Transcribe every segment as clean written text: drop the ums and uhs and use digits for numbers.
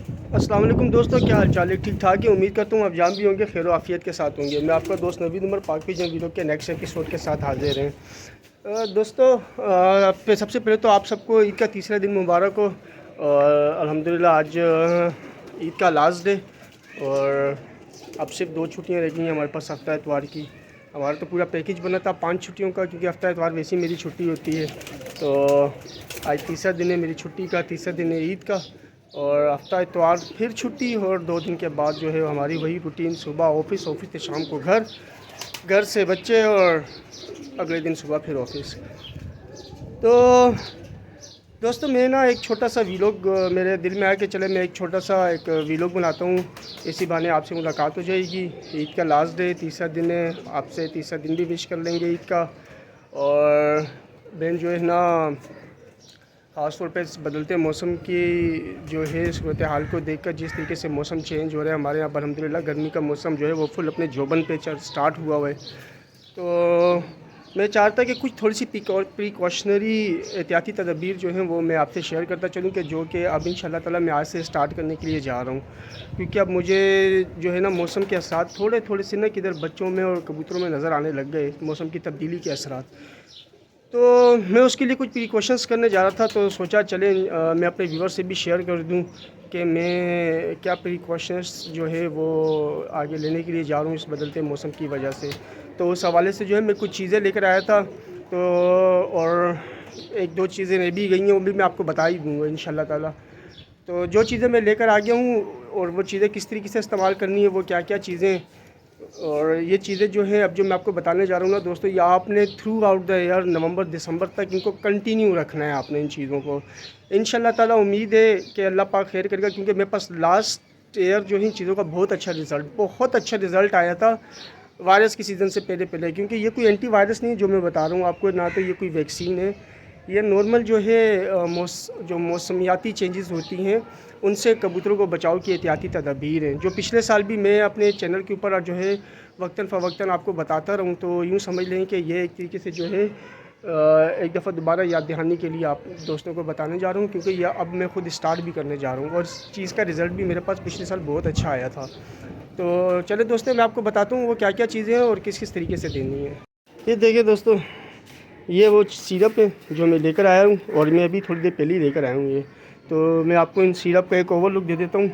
अस्सलाम वालेकुम दोस्तों, क्या हाल चाल है? ठीक ठाक है। उम्मीद करता हूँ आप जान भी होंगे, खैर आफियत के साथ होंगे। मैं आपका दोस्त नवीद उमर पाक जंग वीडियो के नेक्स्ट एपिसोड के साथ हाजिर हैं। दोस्तों, सबसे पहले तो आप सबको ईद का तीसरा दिन मुबारक हो। और अल्हम्दुलिल्लाह आज ईद का लास्ट डे, और अब सिर्फ 2 छुट्टियाँ रह गई हैं हमारे पास हफ्ता एतवार की। हमारा तो पूरा पैकेज बना था 5 छुट्टियों का, क्योंकि हफ्ता एतवार वैसे ही मेरी छुट्टी होती है। तो आज तीसरा दिन है मेरी छुट्टी का, तीसरा दिन है ईद का, और हफ्ता इतवार फिर छुट्टी। और 2 दिन के बाद जो है हमारी वही रूटीन, सुबह ऑफिस, ऑफिस से शाम को घर, घर से बच्चे, और अगले दिन सुबह फिर ऑफिस। तो दोस्तों, मैं ना एक छोटा सा वीलॉग मेरे दिल में आया कि चले मैं एक छोटा सा एक वीलॉग बनाता हूँ। इसी बहाने आपसे मुलाकात हो जाएगी। ईद का लास्ट डे, तीसरा दिन है, आपसे तीसरा दिन भी विश कर लेंगे ईद का। और बहन जो है ना, ख़ास तौर पे इस बदलते मौसम की जो है सूरत हाल को देखकर, जिस तरीके से मौसम चेंज हो रहा है हमारे यहाँ पर, अल्हम्दुलिल्लाह गर्मी का मौसम जो है वो फुल अपने जोबन पे स्टार्ट हुआ हुआ है। तो मैं चाहता कि कुछ थोड़ी सी प्रिकॉशनरी एहतियाती तदबीर जो हैं वो मैं आपसे शेयर करता चलूँ, कि जो कि अब इंशाल्लाह ताला मैं आज से स्टार्ट करने के लिए जा रहा हूँ। क्योंकि अब मुझे जो है ना मौसम के असरात थोड़े थोड़े से ना किधर बच्चों में और कबूतरों में नज़र आने लग गए, मौसम की तब्दीली के असरात। तो मैं उसके लिए कुछ प्रिकॉशंस करने जा रहा था, तो सोचा चले मैं अपने व्यूवर से भी शेयर कर दूं कि मैं क्या प्रिकॉशंस जो है वो आगे लेने के लिए जा रहा हूँ इस बदलते मौसम की वजह से। तो उस हवाले से जो है मैं कुछ चीज़ें लेकर आया था। तो और एक दो चीज़ें रह भी गई हैं, वो भी मैं आपको बता ही दूँगा इंशाल्लाह ताला। तो जो चीज़ें मैं लेकर आ गया हूँ, और वो चीज़ें किस तरीके से इस्तेमाल करनी है, वो क्या क्या चीज़ें, और ये चीज़ें जो हैं अब जो मैं आपको बताने जा रहा हूँ ना दोस्तों, ये आपने थ्रू आउट द ईयर नवंबर दिसंबर तक इनको कंटिन्यू रखना है आपने इन चीज़ों को। इंशाल्लाह ताला उम्मीद है कि अल्लाह पाक खैर करेगा, क्योंकि मेरे पास लास्ट ईयर जो है इन चीज़ों का बहुत अच्छा रिज़ल्ट आया था वायरस की सीज़न से पहले पहले। क्योंकि ये कोई एंटी वायरस नहीं है जो मैं बता रहा हूँ आपको, ना तो ये कोई वैक्सीन है। ये नॉर्मल जो है जो मौसमियाती चेंजेस होती हैं उनसे कबूतरों को बचाव की एहतियाती तदाबीर हैं, जो पिछले साल भी मैं अपने चैनल के ऊपर जो है वक्तन फ़वक्तन आपको बताता रहूँ। तो यूँ समझ लें कि ये एक तरीके से जो है एक दफ़ा दोबारा याद दहानी के लिए आप दोस्तों को बताने जा रहा हूँ, क्योंकि यह अब मैं ख़ुद स्टार्ट भी करने जा रहा हूँ, और इस चीज़ का रिज़ल्ट भी मेरे पास पिछले साल बहुत अच्छा आया था। तो चले दोस्तों, मैं आपको बताता हूँ वो क्या क्या चीज़ें हैं और किस किस तरीके से देनी है। ये देखिए दोस्तों, ये वो सिरप है जो मैं लेकर आया हूँ, और मैं अभी थोड़ी देर पहले ही लेकर आया हूँ ये। तो मैं आपको इन सिरप का एक ओवरलुक दे देता हूँ,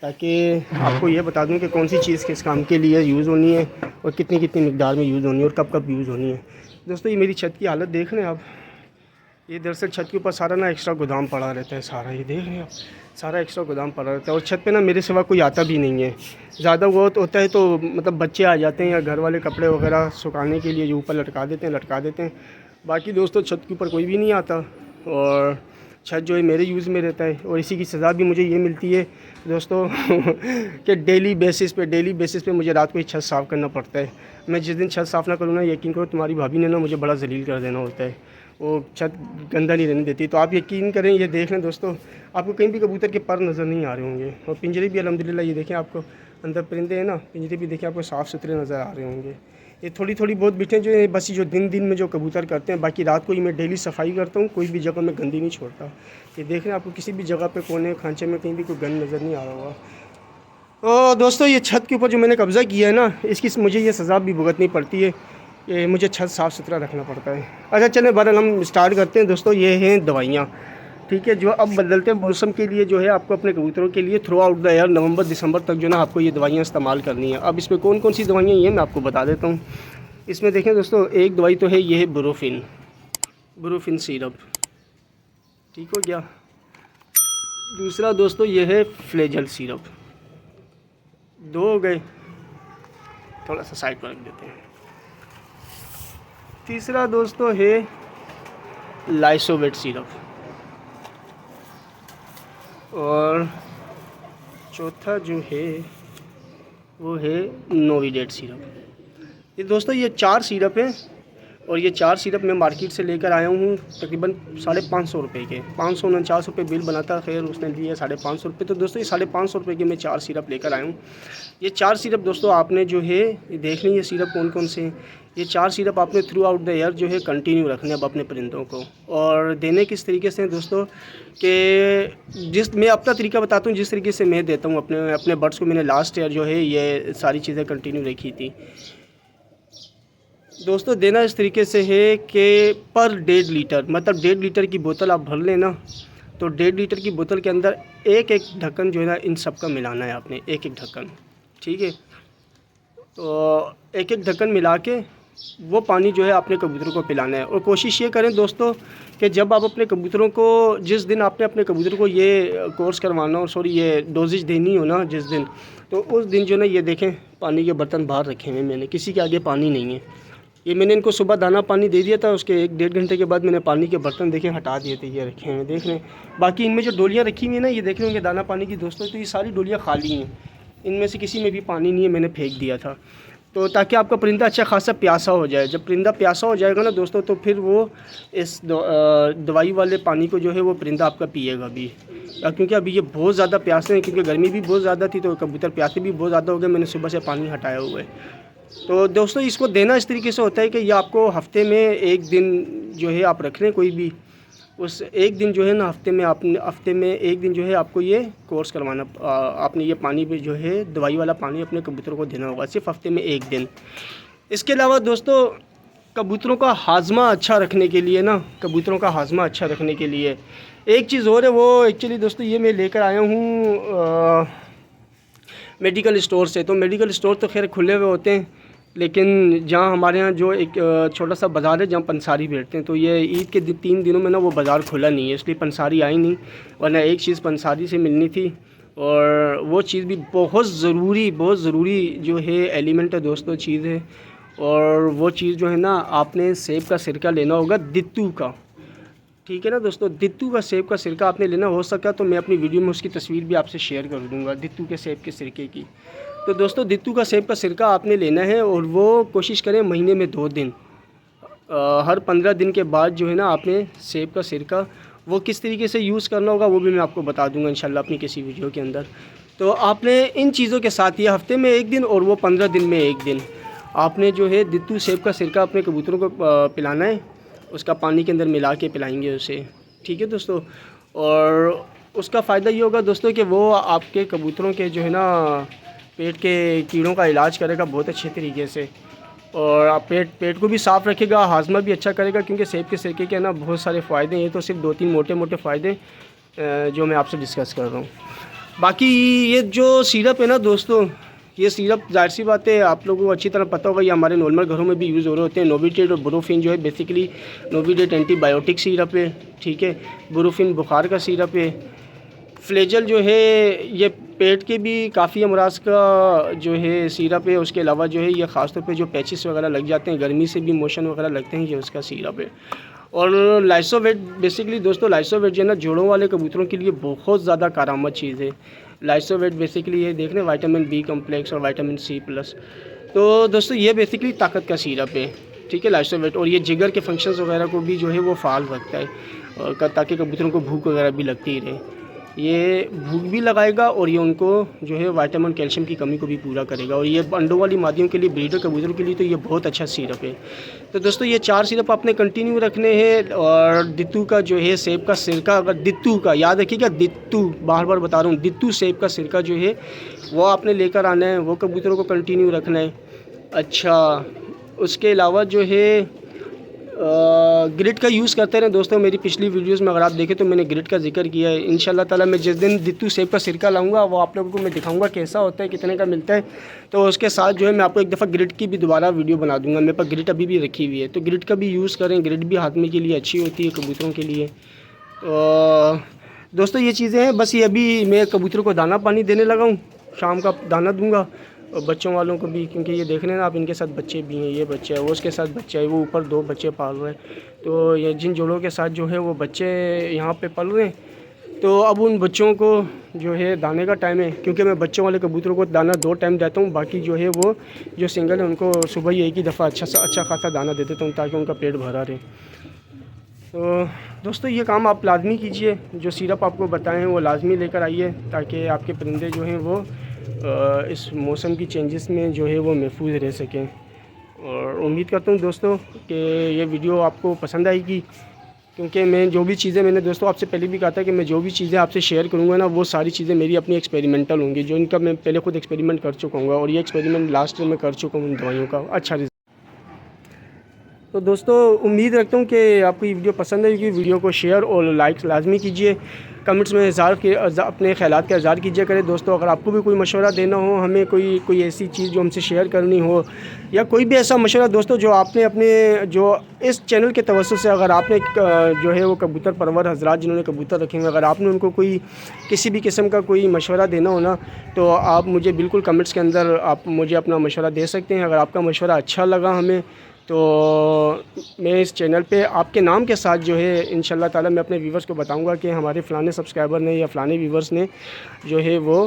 ताकि आपको ये बता दूँ कि कौन सी चीज़ किस काम के लिए यूज़ होनी है, और कितनी कितनी मिकदार में यूज़ होनी है, और कब कब यूज़ होनी है। दोस्तों, ये मेरी छत की हालत देख रहे हैं आप। ये दरअसल छत के ऊपर सारा ना एक्स्ट्रा गोदाम पड़ा रहता है, सारा ये देख रहे हैं आप, सारा एक्स्ट्रा गोदाम पड़ा रहता है। और छत पे ना मेरे सिवा कोई आता भी नहीं है। ज़्यादा बहुत होता है तो मतलब बच्चे आ जाते हैं, या घर वाले कपड़े वगैरह सुखाने के लिए जो ऊपर लटका देते हैं। बाकी दोस्तों छत के ऊपर कोई भी नहीं आता, और छत जो है मेरे यूज़ में रहता है। और इसी की सज़ा भी मुझे ये मिलती है दोस्तों कि डेली बेसिस पे मुझे रात को ही छत साफ़ करना पड़ता है। मैं जिस दिन छत साफ़ ना करूँ ना, यकीन करो तुम्हारी भाभी ने ना मुझे बड़ा ज़लील कर देना होता है। वो छत गंदा नहीं रहने देती। तो आप यकीन करें, ये देख लें दोस्तों, आपको कहीं भी कबूतर के पर नज़र नहीं आ रहे होंगे, और पिंजरे भी अल्हम्दुलिल्लाह ये देखें, आपको अंदर परिंदे हैं ना, पिंजरे भी देखें आपको साफ़ सुथरे नज़र आ रहे होंगे। ये थोड़ी थोड़ी बहुत बिटें जो है बस, जो दिन में जो कबूतर करते हैं, बाकी रात को ही मैं डेली सफाई करता हूँ, कोई भी जगह में गंदी नहीं छोड़ता। ये देख रहे हैं, आपको किसी भी जगह पे कोने खांचे में कहीं भी कोई गंद नज़र नहीं आ रहा होगा। तो दोस्तों, ये छत के ऊपर जो मैंने कब्ज़ा किया है ना, इसकी मुझे ये सज़ा भी भुगतनी पड़ती है कि मुझे छत साफ़ सुथरा रखना पड़ता है। अच्छा चलें, बहरहाल हम स्टार्ट करते हैं दोस्तों। ये हैं दवाइयाँ, ठीक है, जो अब बदलते मौसम के लिए जो है आपको अपने कबूतरों के लिए थ्रू आउट द ईयर नवंबर दिसंबर तक जो ना आपको ये दवाइयाँ इस्तेमाल करनी है। अब इसमें कौन कौन सी दवाइयाँ ये मैं आपको बता देता हूँ। इसमें देखें दोस्तों, एक दवाई तो है, ये है ब्रोफिन सिरप, ठीक हो गया। दूसरा दोस्तों ये है फ्लेजल सिरप, 2 हो गए, थोड़ा सा साइड पर रख देते हैं। तीसरा दोस्तों है लाइसोवेट सिरप, और चौथा जो है वो है नोविडेट सिरप। ये दोस्तों ये 4 सिरप हैं, और ये 4 सिरप मैं मार्केट से लेकर आया हूँ तकरीबन 550 रुपये के। 549 रुपये बिल बना था, खैर उसने दिए 550 रुपये। तो दोस्तों ये 550 रुपये के मैं 4 सिरप लेकर आया हूँ। ये 4 सिरप दोस्तों आपने जो है ये देख लें, ये सिरप कौन कौन से हैं। ये 4 सिरप आपने थ्रू आउट द ईयर जो है कंटिन्यू रखने अब अपने परिंदों को। और देने किस तरीके से दोस्तों कि मैं अपना तरीका बताता हूँ, जिस तरीके से मैं देता हूँ अपने बर्ड्स को। मैंने लास्ट ईयर जो है ये सारी चीज़ें कंटिन्यू रखी थी दोस्तों। देना इस तरीके से है कि पर 1.5 लीटर, मतलब 1.5 लीटर की बोतल आप भर लेना, तो 1.5 लीटर की बोतल के अंदर एक ढक्कन जो है ना इन सब का मिलाना है आपने, एक ढक्कन, ठीक है। तो एक ढक्कन मिला के वो पानी जो है अपने कबूतरों को पिलाना है। और कोशिश ये करें दोस्तों कि जब आप अपने कबूतरों को, जिस दिन आपने अपने कबूतरों को ये कोर्स करवाना हो, सॉरी ये डोजेज देनी हो ना जिस दिन, तो उस दिन जो ना ये देखें पानी के बर्तन बाहर रखे हुए मैंने, किसी के आगे पानी नहीं है। ये मैंने इनको सुबह दाना पानी दे दिया था, उसके 1-1.5 घंटे के बाद मैंने पानी के बर्तन देखे हटा दिए थे, ये रखे हैं देख रहे हैं। बाकी इनमें जो डोलियाँ रखी हुई हैं ना, ये देख रहे होंगे दाना पानी की दोस्तों, तो ये सारी डोलियाँ खाली हैं, इनमें से किसी में भी पानी नहीं है, मैंने फेंक दिया था। तो ताकि आपका परिंदा अच्छा खासा प्यासा हो जाए। जब परिंदा प्यासा हो जाएगा ना दोस्तों, तो फिर वो इस दवाई वाले पानी को जो है वो परिंदा आपका पिएगा भी। क्योंकि अभी ये बहुत ज़्यादा प्यासे हैं, क्योंकि गर्मी भी बहुत ज़्यादा थी, तो कबूतर प्यासे भी बहुत ज़्यादा हो गए, मैंने सुबह से पानी हटाया हुआ है। तो दोस्तों इसको देना इस तरीके से होता है कि ये आपको हफ्ते में एक दिन जो है आप रख लें कोई भी, उस एक दिन जो है ना हफ्ते में एक दिन जो है आपको ये कोर्स करवाना, आपने ये पानी भी जो है दवाई वाला पानी अपने कबूतरों को देना होगा, सिर्फ हफ्ते में एक दिन। इसके अलावा दोस्तों कबूतरों का हाजमा अच्छा रखने के लिए ना, कबूतरों का हाजमा अच्छा रखने के लिए एक चीज़ और है, वो एक्चुअली दोस्तों ये मैं लेकर आया हूँ मेडिकल स्टोर से। तो मेडिकल स्टोर तो खैर खुले हुए होते हैं, लेकिन जहाँ हमारे यहाँ जो एक छोटा सा बाज़ार है जहाँ पंसारी बैठते हैं, तो ये ईद के 3 दिनों में ना वो बाज़ार खुला नहीं है, इसलिए पंसारी आई नहीं, वरना एक चीज़ पंसारी से मिलनी थी। और वो चीज़ भी बहुत ज़रूरी जो है एलिमेंट है दोस्तों, चीज़ है। और वो चीज़ जो है ना, आपने सेब का सिरका लेना होगा, दित्तू का, ठीक है ना दोस्तों। दित्तू का सेब का सिरका आपने लेना, हो सका तो मैं अपनी वीडियो में उसकी तस्वीर भी आपसे शेयर कर दूँगा, दित्तू के सेब के सिरके की। तो दोस्तों दित्तू का सेब का सिरका आपने लेना है, और वो कोशिश करें महीने में 2 दिन, हर 15 दिन के बाद जो है ना आपने सेब का सिरका वो किस तरीके से यूज़ करना होगा वो भी मैं आपको बता दूंगा इंशाल्लाह अपनी किसी वीडियो के अंदर। तो आपने इन चीज़ों के साथ ये हफ्ते में 1 दिन और वो 15 दिन में 1 दिन आपने जो है दित्तू सेब का सिरका अपने कबूतरों को पिलाना है, उसका पानी के अंदर मिला के पिलाएंगे उसे, ठीक है दोस्तों। और उसका फ़ायदा ये होगा दोस्तों कि वो आपके कबूतरों के जो है ना पेट के कीड़ों का इलाज करेगा बहुत अच्छे तरीके से, और आप पेट को भी साफ़ रखेगा, हाजमा भी अच्छा करेगा, क्योंकि सेब के सिरके के ना बहुत सारे फ़ायदे हैं। ये तो सिर्फ 2-3 मोटे फ़ायदे जो मैं आपसे डिस्कस कर रहा हूँ। बाकी ये जो सिरप है ना दोस्तों, ये सिरप जाहिर सी बात है आप लोगों को अच्छी तरह पता होगा, ये हमारे नॉर्मल घरों में भी यूज़ हो रहे होते हैं। नोविडेट और ब्रोफिन जो है बेसिकली, नोविडेट एंटीबायोटिक सिरप है, ठीक है, ब्रोफिन बुखार का सिरप है, फ्लेजल जो है ये पेट के भी काफ़ी अमराज का जो है सिरप है। उसके अलावा जो है ये ख़ास तौर पे जो पैचिस वगैरह लग जाते हैं, गर्मी से भी मोशन वगैरह लगते हैं, ये उसका सिरप है। और लाइसोवेट बेसिकली दोस्तों, लाइसोवेट जो है ना जोड़ों वाले कबूतरों के लिए बहुत ज़्यादा कारआमद चीज़ है। लाइसोवेट बेसिकली ये देख रहे हैं विटामिन बी कम्प्लेक्स और विटामिन सी प्लस। तो दोस्तों ये बेसिकली ताकत का सिरप है, ठीक है, लाइसोवेट। और ये जिगर के फंक्शंस वगैरह को भी जो है वो फ़ाल रखता है, और ताकि कबूतरों को भूख वगैरह भी लगती रहे। ये भूख भी लगाएगा और ये उनको जो है विटामिन कैल्शियम की कमी को भी पूरा करेगा। और ये अंडों वाली मादियों के लिए, ब्रीडर कबूतरों के लिए तो ये बहुत अच्छा सिरप है। तो दोस्तों ये 4 सिरप आपने कंटिन्यू रखने हैं। और दित्तू का जो है सेब का सिरका, अगर दित्तू का याद रखिएगा, दित्तू बार बार बता रहा हूँ, दित्तू सेब का सिरका जो है वो आपने लेकर आना है, वो कबूतरों को कंटिन्यू रखना है। अच्छा, उसके अलावा जो है ग्रिड का यूज़ करते रहें दोस्तों। मेरी पिछली वीडियोस में अगर आप देखें तो मैंने ग्रिड का जिक्र किया है। इंशाल्लाह ताला मैं जिस दिन दित्तू सेब का सिरका लाऊंगा वो आप लोगों को मैं दिखाऊंगा कैसा होता है, कितने का मिलता है। तो उसके साथ जो है मैं आपको एक दफ़ा ग्रिड की भी दोबारा वीडियो बना दूंगा। मेरे पास ग्रिड अभी भी रखी हुई है, तो ग्रिड का भी यूज़ करें। ग्रिड भी हाथमे के लिए अच्छी होती है कबूतरों के लिए। तो दोस्तों ये चीज़ें हैं। बस ये अभी मैं कबूतरों को दाना पानी देने लगा हूँ, शाम का दाना दूँगा। और बच्चों वालों को भी, क्योंकि ये देख रहे हैं ना आप, इनके साथ बच्चे भी हैं, ये बच्चा है, वो उसके साथ बच्चा है, वो ऊपर 2 बच्चे पाल रहे हैं। तो ये जिन जोड़ों के साथ जो है वो बच्चे यहाँ पे पल रहे हैं, तो अब उन बच्चों को जो है दाने का टाइम है, क्योंकि मैं बच्चों वाले कबूतरों को दाना 2 टाइम देता हूँ। बाकी जो है वो जो सिंगल है उनको सुबह ही एक ही दफ़ा अच्छा खासा दाना दे देता हूँ, ताकि उनका पेट भरा रहे। तो दोस्तों ये काम आप लाजमी कीजिए, जो सिरप आपको बताएं वो लाजमी लेकर आइए, ताकि आपके परिंदे जो हैं वो इस मौसम की चेंजेस में जो है वो महफूज रह सकें। और उम्मीद करता हूँ दोस्तों कि ये वीडियो आपको पसंद आएगी, क्योंकि मैं जो भी चीज़ें मैंने दोस्तों आपसे पहले भी कहा था कि मैं जो भी चीज़ें आपसे शेयर करूँगा ना, वो सारी चीज़ें मेरी अपनी एक्सपेरिमेंटल होंगी, जो इनका मैं पहले खुद एक्सपेरिमेंट कर चुका हूँ और ये एक्सपेरिमेंट लास्ट ईयर में कर चुका हूँ इन दवाइयों का अच्छा रिजल्ट। तो दोस्तों उम्मीद रखता हूँ कि आपको ये वीडियो पसंद आएगी। वीडियो को शेयर और लाइक लाजमी कीजिए, कमेंट्स में अपने ख़यालात का इज़हार कीजिए करें। दोस्तों अगर आपको भी कोई मशवरा देना हो, हमें कोई ऐसी चीज़ जो हमसे शेयर करनी हो, या कोई भी ऐसा मशवरा दोस्तों जो आपने अपने जो इस चैनल के तवज्जुह से अगर आपने जो है वो कबूतर परवर हजरात जिन्होंने कबूतर रखे हुए, अगर आपने उनको कोई किसी भी किस्म का कोई मशवरा देना हो ना, तो आप मुझे बिल्कुल कमेंट्स के अंदर आप मुझे अपना मशवरा दे सकते हैं। अगर आपका मशवरा अच्छा लगा हमें, तो मैं इस चैनल पे आपके नाम के साथ जो है इंशाल्लाह ताला मैं अपने व्यूवर्स को बताऊंगा कि हमारे फ़लाने सब्सक्राइबर ने या फ़लाने व्यूवर्स ने जो है वो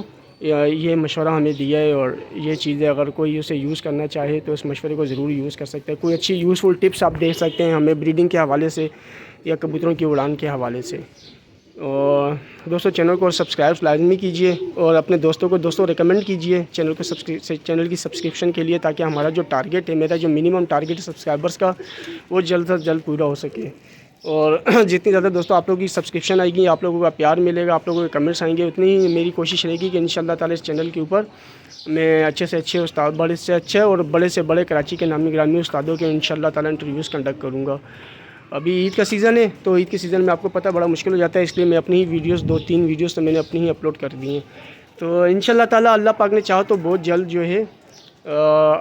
ये मशवरा हमें दिया है, और ये चीज़ें अगर कोई उसे यूज़ करना चाहे तो इस मशवरे को ज़रूर यूज़ कर सकता है। कोई अच्छी यूज़फुल टिप्स आप दे सकते हैं हमें ब्रीडिंग के हवाले से या कबूतरों की उड़ान के हवाले से। और दोस्तों चैनल को सब्सक्राइब लाजमी कीजिए और अपने दोस्तों को रिकमेंड कीजिए चैनल की सब्सक्रिप्शन के लिए, ताकि हमारा जो टारगेट है, मेरा जो मिनिमम टारगेट है सब्सक्राइबर्स का, वो जल्द से जल्द पूरा हो सके। और जितनी ज़्यादा दोस्तों आप लोगों की सब्सक्रिप्शन आएगी, आप लोगों का प्यार मिलेगा, आप लोगों के कमेंट्स आएंगे, उतनी ही मेरी कोशिश रहेगी कि इंशाल्लाह ताला इस चैनल के ऊपर मैं अच्छे से अच्छे उस्ताद, बड़े से अच्छे और बड़े से बड़े कराची के नामी ग्रामी उस्तादों के इंशाल्लाह ताला इंटरव्यूज़ कंडक्ट करूँगा। अभी ईद का सीज़न है, तो ईद के सीज़न में आपको पता बड़ा मुश्किल हो जाता है, इसलिए मैं अपनी ही वीडियोस 2-3 वीडियोस तो मैंने अपनी ही अपलोड कर दी हैं। तो इंशाल्लाह ताला अल्लाह पाक ने चाहा तो बहुत जल्द जो है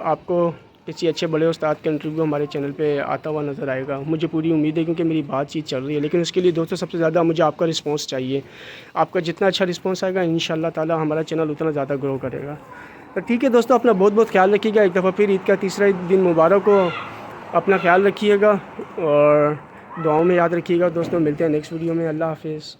आपको किसी अच्छे बड़े उस्ताद का इंटरव्यू हमारे चैनल पे आता हुआ नज़र आएगा। मुझे पूरी उम्मीद है, क्योंकि मेरी बातचीत चल रही है, लेकिन उसके लिए दोस्तों सबसे ज़्यादा मुझे आपका रिस्पॉन्स चाहिए। आपका जितना अच्छा रिस्पॉन्स आएगा इंशाल्लाह ताला हमारा चैनल उतना ज़्यादा ग्रो करेगा। तो ठीक है दोस्तों, अपना बहुत बहुत ख्याल रखिएगा। एक दफ़ा फिर ईद का तीसरा दिन मुबारक हो। अपना ख्याल रखिएगा और दुआओं में याद रखिएगा दोस्तों। मिलते हैं नेक्स्ट वीडियो में। अल्लाह हाफ़िज़।